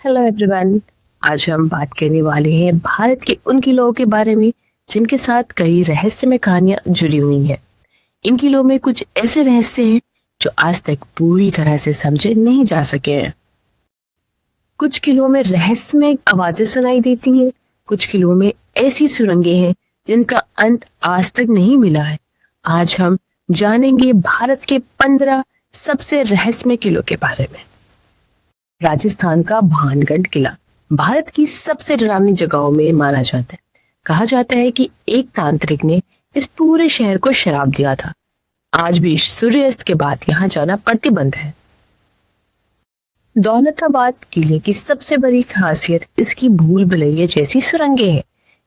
Hello everyone. आज हम बात करने वाले हैं भारत के उन किलों के बारे में जिनके साथ कई रहस्यमय कहानियां जुड़ी हुई हैं। इन किलों में कुछ ऐसे रहस्य हैं जो आज तक पूरी तरह से समझे नहीं जा सके हैं। कुछ किलों में रहस्यमय आवाजें सुनाई देती हैं, कुछ किलों में ऐसी सुरंगें हैं जिनका अंत आज तक नहीं मिला है। आज हम जानेंगे भारत के 15 सबसे रहस्यमय किलों के बारे में। राजस्थान का भानगढ़ किला भारत की सबसे डरावनी जगहों में माना जाता है। कहा जाता है कि एक तांत्रिक ने इस पूरे शहर को श्राप दिया था। आज भी सूर्यास्त के बाद यहाँ जाना प्रतिबंध है। दौलताबाद किले की सबसे बड़ी खासियत इसकी भूल भुलैया जैसी सुरंगें हैं।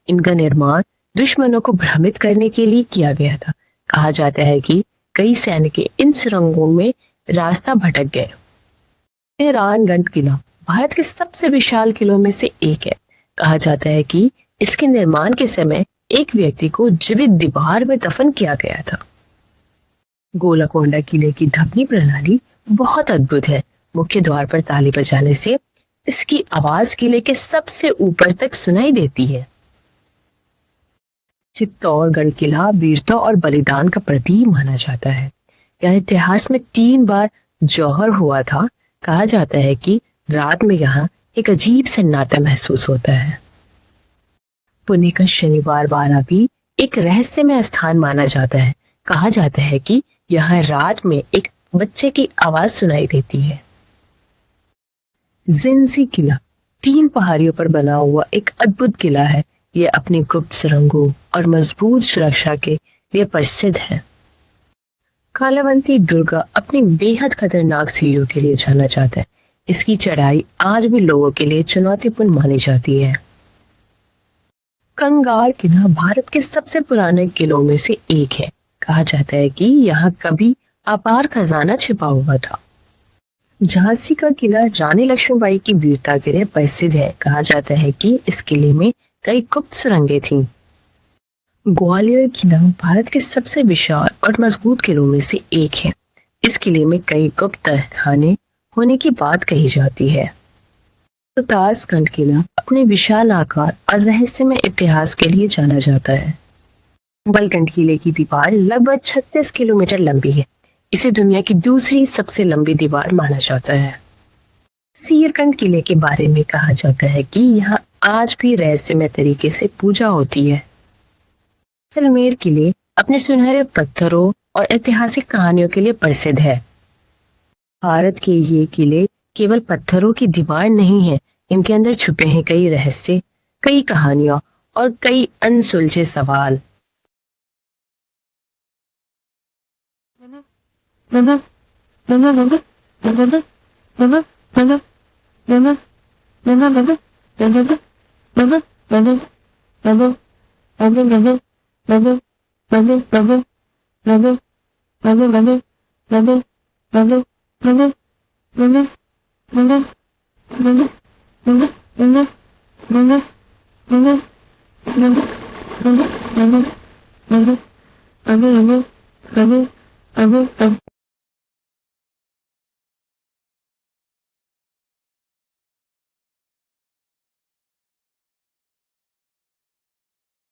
इनका निर्माण दुश्मनों को भ्रमित करने के लिए किया गया था। कहा जाता है कि कई सैनिक इन सुरंगों में रास्ता भटक गए। मेहरानगढ़ किला भारत के सबसे विशाल किलों में से एक है। कहा जाता है कि इसके निर्माण के समय एक व्यक्ति को जीवित दीवार में दफन किया गया था। गोलाकोंडा किले की ध्वनि प्रणाली बहुत अद्भुत है। मुख्य द्वार पर ताली बजाने से इसकी आवाज किले के सबसे ऊपर तक सुनाई देती है। चित्तौड़गढ़ किला वीरता और बलिदान का प्रतीक माना जाता है। यह इतिहास में 3 बार जौहर हुआ था। कहा जाता है कि रात में यहाँ एक अजीब सन्नाटा महसूस होता है। पुणे का शनिवार वाला भी एक रहस्यमय स्थान माना जाता है। कहा जाता है कि यहाँ रात में एक बच्चे की आवाज सुनाई देती है। जिंसी किला 3 पहाड़ियों पर बना हुआ एक अद्भुत किला है। यह अपनी गुप्त सुरंगों और मजबूत सुरक्षा के लिए प्रसिद्ध है। कालावंती दुर्गा अपनी बेहद खतरनाक सीढ़ियों के लिए जाना जाता है। इसकी चढ़ाई आज भी लोगों के लिए चुनौतीपूर्ण मानी जाती है। कंगार किला भारत के सबसे पुराने किलों में से एक है। कहा जाता है कि यहाँ कभी अपार खजाना छिपा हुआ था। झांसी का किला रानी लक्ष्मीबाई की वीरता के लिए प्रसिद्ध है। कहा जाता है कि इस किले में कई गुप्त सुरंगें थीं। ग्वालियर किला भारत के सबसे विशाल और मजबूत किलों में से एक है। इस किले में कई गुप्त तहखाने होने की बात कही जाती है। तासगंज किला अपने विशाल आकार और रहस्यमय इतिहास के लिए जाना जाता है। बलगंड किले की दीवार लगभग 36 किलोमीटर लंबी है। इसे दुनिया की दूसरी सबसे लंबी दीवार माना जाता है। सीरगंज किले के बारे में कहा जाता है कि यहाँ आज भी रहस्यमय तरीके से पूजा होती है। जैसलमेर किले अपने सुनहरे पत्थरों और ऐतिहासिक कहानियों के लिए प्रसिद्ध है। भारत के ये किले केवल पत्थरों की दीवार नहीं है, इनके अंदर छुपे हैं कई रहस्य, कई कहानियां और कई अनसुलझे सवाल।